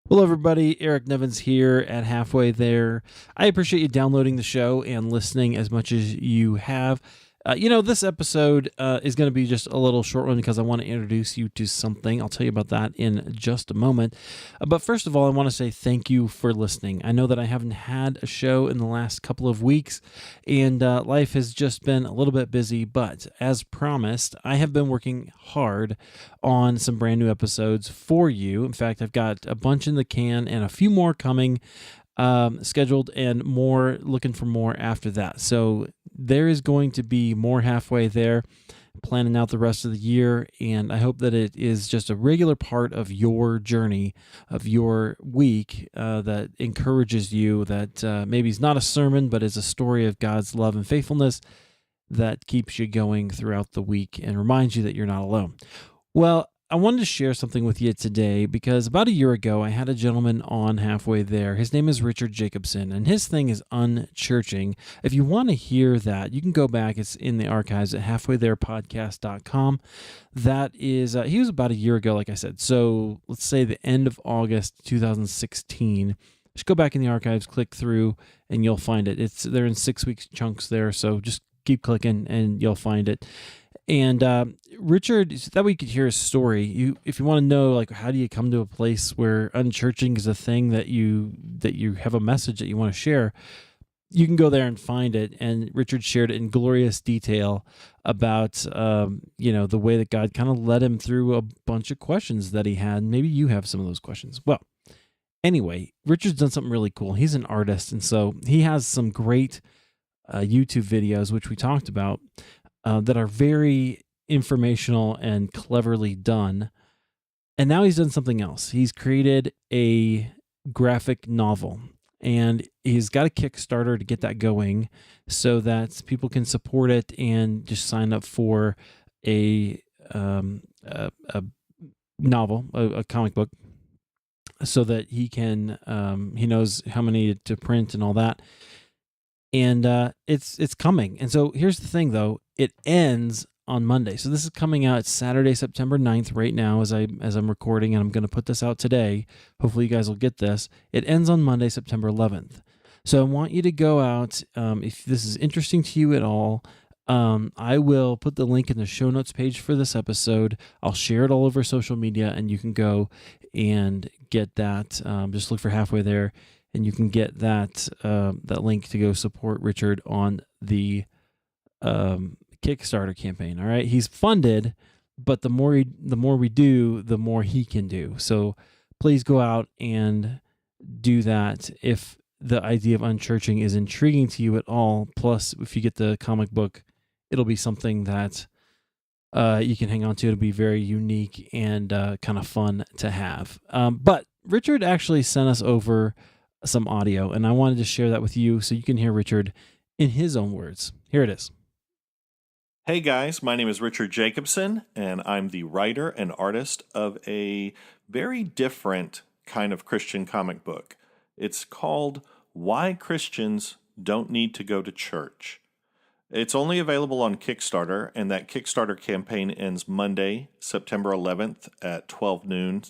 Hello, everybody. Eric Nevins here at Halfway There. I appreciate you downloading the show and listening as much as you have. This episode is going to be just a little short one because I want to introduce you to something. I'll tell you about that in just a moment. But first of all, I want to say thank you for listening. I know that I haven't had a show in the last couple of weeks, and life has just been a little bit busy. But as promised, I have been working hard on some brand new episodes for you. In fact, I've got a bunch in the can and a few more coming scheduled, and more looking for more after that. So there is going to be more Halfway There, planning out the rest of the year, and I hope that it is just a regular part of your journey, of your week, that encourages you, that maybe is not a sermon, but is a story of God's love and faithfulness that keeps you going throughout the week and reminds you that you're not alone. Well, I wanted to share something with you today because about a year ago, I had a gentleman on Halfway There. His name is Richard Jacobson, and his thing is unchurching. If you want to hear that, you can go back. It's in the archives at halfwaytherepodcast.com. That is, he was about a year ago, like I said. So let's say the end of August 2016. Just go back in the archives, click through, and you'll find it. They're in 6-week chunks there, so just keep clicking, and you'll find it. And Richard, so that way you could hear his story. If you want to know, like, how do you come to a place where unchurching is a thing that you have a message that you want to share, you can go there and find it. And Richard shared it in glorious detail about the way that God kind of led him through a bunch of questions that he had. Maybe you have some of those questions. Well, anyway, Richard's done something really cool. He's an artist, and so he has some great YouTube videos, which we talked about, that are very informational and cleverly done. And now he's done something else. He's created a graphic novel, and he's got a Kickstarter to get that going so that people can support it and just sign up for a novel, a comic book, so that he can, he knows how many to print and all that. And it's coming. And so here's the thing, though. It ends on Monday. So this is coming out Saturday, September 9th right now as I'm recording, and I'm going to put this out today. Hopefully you guys will get this. It ends on Monday, September 11th. So I want you to go out. If this is interesting to you at all, I will put the link in the show notes page for this episode. I'll share it all over social media, and you can go and get that. Just look for Halfway There, and you can get that link to go support Richard on the Kickstarter campaign. All right, he's funded, but the more we do, the more he can do. So please go out and do that if the idea of unchurching is intriguing to you at all. Plus, if you get the comic book, it'll be something that you can hang on to. It'll be very unique and kind of fun to have. But Richard actually sent us over some audio, and I wanted to share that with you so you can hear Richard in his own words. Here it is. Hey guys, my name is Richard Jacobson, and I'm the writer and artist of a very different kind of Christian comic book. It's called Why Christians Don't Need to Go to Church. It's only available on Kickstarter, and that Kickstarter campaign ends Monday, September 11th at 12 noon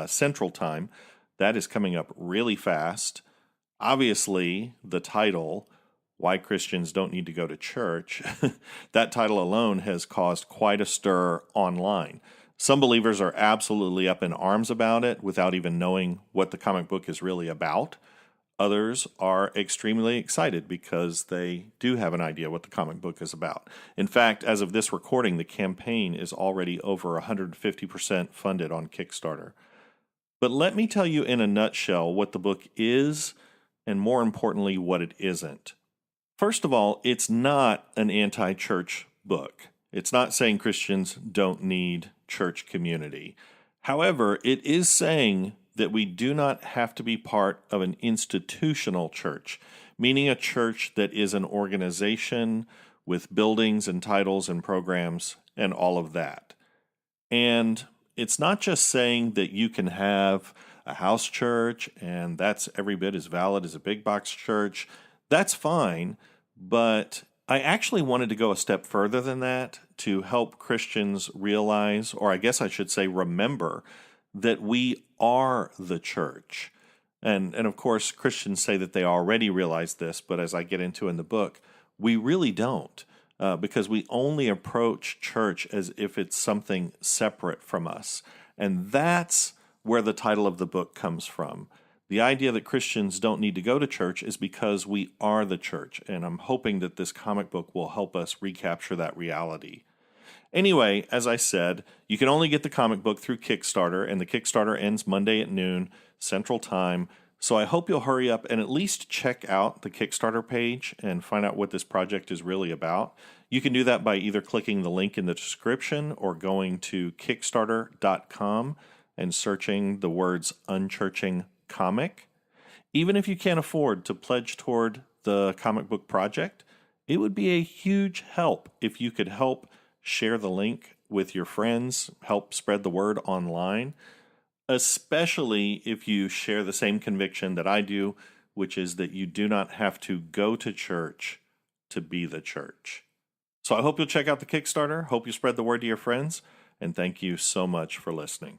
Central Time. That is coming up really fast. Obviously, the title, Why Christians Don't Need to Go to Church, that title alone has caused quite a stir online. Some believers are absolutely up in arms about it without even knowing what the comic book is really about. Others are extremely excited because they do have an idea what the comic book is about. In fact, as of this recording, the campaign is already over 150% funded on Kickstarter. But let me tell you in a nutshell what the book is, and more importantly, what it isn't. First of all, it's not an anti-church book. It's not saying Christians don't need church community. However, it is saying that we do not have to be part of an institutional church, meaning a church that is an organization with buildings and titles and programs and all of that. And it's not just saying that you can have a house church and that's every bit as valid as a big box church. That's fine, but I actually wanted to go a step further than that to help Christians realize, or I guess I should say remember, that we are the church. And of course, Christians say that they already realize this, but as I get into in the book, we really don't, because we only approach church as if it's something separate from us. And that's where the title of the book comes from. The idea that Christians don't need to go to church is because we are the church, and I'm hoping that this comic book will help us recapture that reality. Anyway, as I said, you can only get the comic book through Kickstarter, and the Kickstarter ends Monday at noon Central Time. So I hope you'll hurry up and at least check out the Kickstarter page and find out what this project is really about. You can do that by either clicking the link in the description or going to Kickstarter.com and searching the words Unchurching Comic. Even if you can't afford to pledge toward the comic book project, it would be a huge help if you could help share the link with your friends, help spread the word online, especially if you share the same conviction that I do, which is that you do not have to go to church to be the church. So I hope you'll check out the Kickstarter, hope you spread the word to your friends, and thank you so much for listening.